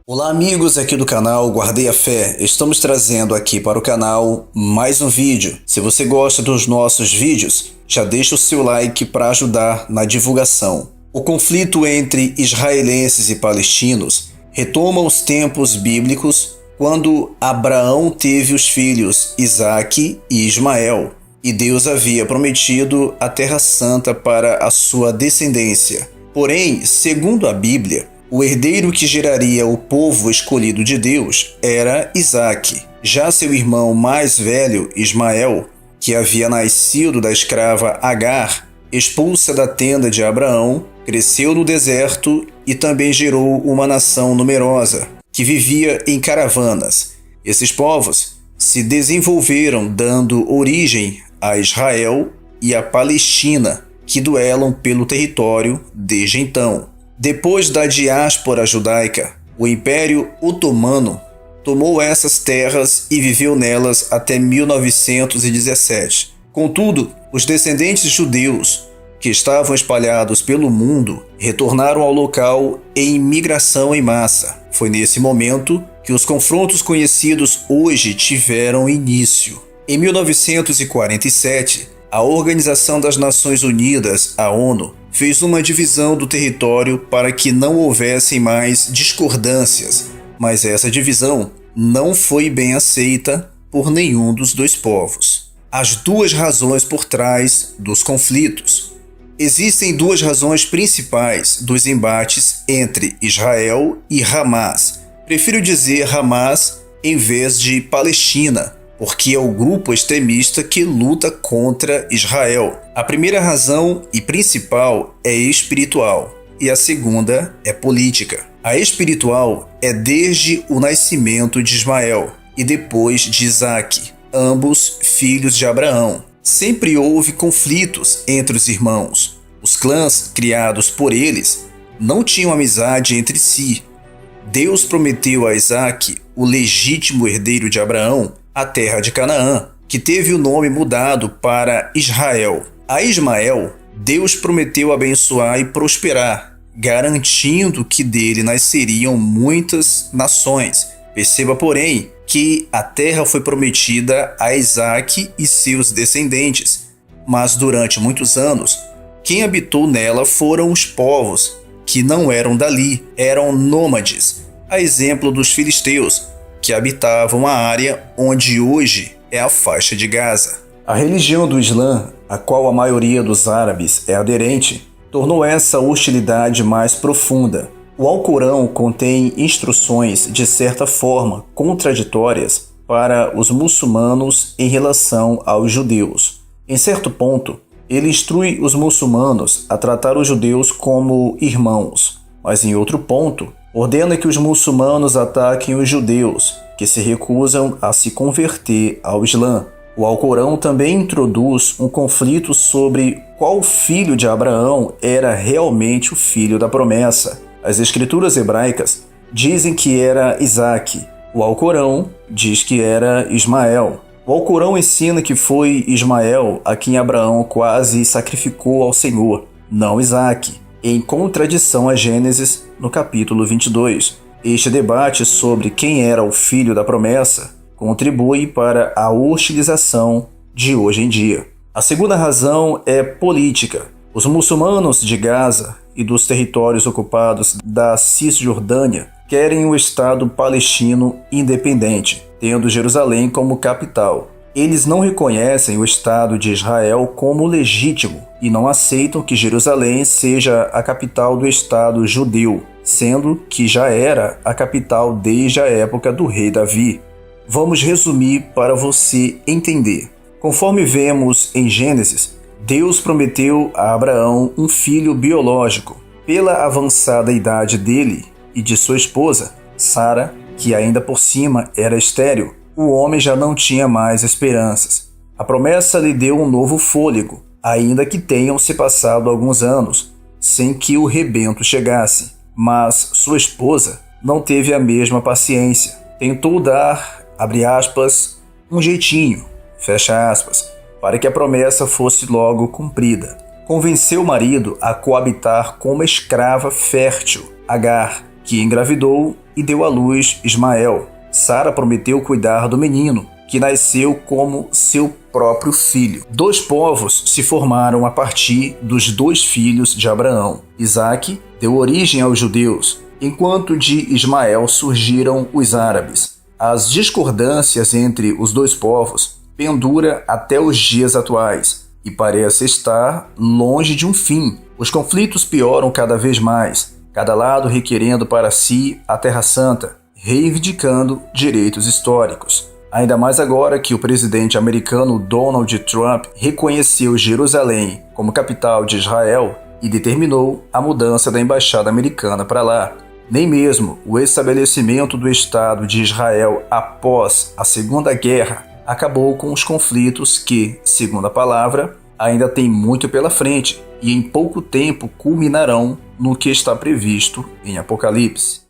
Olá amigos aqui do canal Guardei a Fé, estamos trazendo aqui para o canal mais um vídeo. Se você gosta dos nossos vídeos, já deixa o seu like para ajudar na divulgação. O conflito entre israelenses e palestinos retoma os tempos bíblicos quando Abraão teve os filhos Isaque e Ismael, e Deus havia prometido a Terra Santa para a sua descendência. Porém, segundo a Bíblia, o herdeiro que geraria o povo escolhido de Deus era Isaque. Já seu irmão mais velho, Ismael, que havia nascido da escrava Agar, expulsa da tenda de Abraão, cresceu no deserto e também gerou uma nação numerosa, que vivia em caravanas. Esses povos se desenvolveram dando origem a Israel e a Palestina, que duelam pelo território desde então. Depois da diáspora judaica, o Império Otomano tomou essas terras e viveu nelas até 1917. Contudo, os descendentes judeus que estavam espalhados pelo mundo retornaram ao local em migração em massa. Foi nesse momento que os confrontos conhecidos hoje tiveram início. Em 1947, a Organização das Nações Unidas, a ONU, fez uma divisão do território para que não houvessem mais discordâncias, mas essa divisão não foi bem aceita por nenhum dos dois povos. As duas razões por trás dos conflitos. Existem duas razões principais dos embates entre Israel e Hamas. Prefiro dizer Hamas em vez de Palestina, porque é o grupo extremista que luta contra Israel. A primeira razão e principal é espiritual, e a segunda é política. A espiritual é desde o nascimento de Ismael e depois de Isaque, ambos filhos de Abraão. Sempre houve conflitos entre os irmãos. Os clãs criados por eles não tinham amizade entre si. Deus prometeu a Isaque, o legítimo herdeiro de Abraão, a terra de Canaã, que teve o nome mudado para Israel. A Ismael, Deus prometeu abençoar e prosperar, garantindo que dele nasceriam muitas nações. Perceba, porém, que a terra foi prometida a Isaque e seus descendentes, mas durante muitos anos, quem habitou nela foram os povos, que não eram dali, eram nômades, a exemplo dos filisteus, que habitavam a área onde hoje é a faixa de Gaza. A religião do Islã, a qual a maioria dos árabes é aderente, tornou essa hostilidade mais profunda. O Alcorão contém instruções, de certa forma, contraditórias para os muçulmanos em relação aos judeus. Em certo ponto, ele instrui os muçulmanos a tratar os judeus como irmãos, mas em outro ponto, ordena que os muçulmanos ataquem os judeus, que se recusam a se converter ao Islã. O Alcorão também introduz um conflito sobre qual filho de Abraão era realmente o filho da promessa. As escrituras hebraicas dizem que era Isaque. O Alcorão diz que era Ismael. O Alcorão ensina que foi Ismael a quem Abraão quase sacrificou ao Senhor, não Isaque, em contradição a Gênesis, no capítulo 22. Este debate sobre quem era o filho da promessa contribui para a hostilização de hoje em dia. A segunda razão é política. Os muçulmanos de Gaza e dos territórios ocupados da Cisjordânia querem um Estado palestino independente, tendo Jerusalém como capital. Eles não reconhecem o Estado de Israel como legítimo e não aceitam que Jerusalém seja a capital do Estado judeu, sendo que já era a capital desde a época do rei Davi. Vamos resumir para você entender. Conforme vemos em Gênesis, Deus prometeu a Abraão um filho biológico. Pela avançada idade dele e de sua esposa, Sara, que ainda por cima era estéril, o homem já não tinha mais esperanças. A promessa lhe deu um novo fôlego, ainda que tenham se passado alguns anos, sem que o rebento chegasse. Mas sua esposa não teve a mesma paciência. Tentou dar, abre aspas, um jeitinho, fecha aspas, para que a promessa fosse logo cumprida. Convenceu o marido a coabitar com uma escrava fértil, Agar, que engravidou e deu à luz Ismael. Sara prometeu cuidar do menino, que nasceu como seu próprio filho. 2 povos se formaram a partir dos 2 filhos de Abraão. Isaque deu origem aos judeus, enquanto de Ismael surgiram os árabes. As discordâncias entre os 2 povos pendura até os dias atuais e parece estar longe de um fim. Os conflitos pioram cada vez mais, cada lado requerendo para si a Terra Santa, reivindicando direitos históricos. Ainda mais agora que o presidente americano Donald Trump reconheceu Jerusalém como capital de Israel e determinou a mudança da embaixada americana para lá. Nem mesmo o estabelecimento do Estado de Israel após a Segunda Guerra acabou com os conflitos que, segundo a palavra, ainda tem muito pela frente e em pouco tempo culminarão no que está previsto em Apocalipse.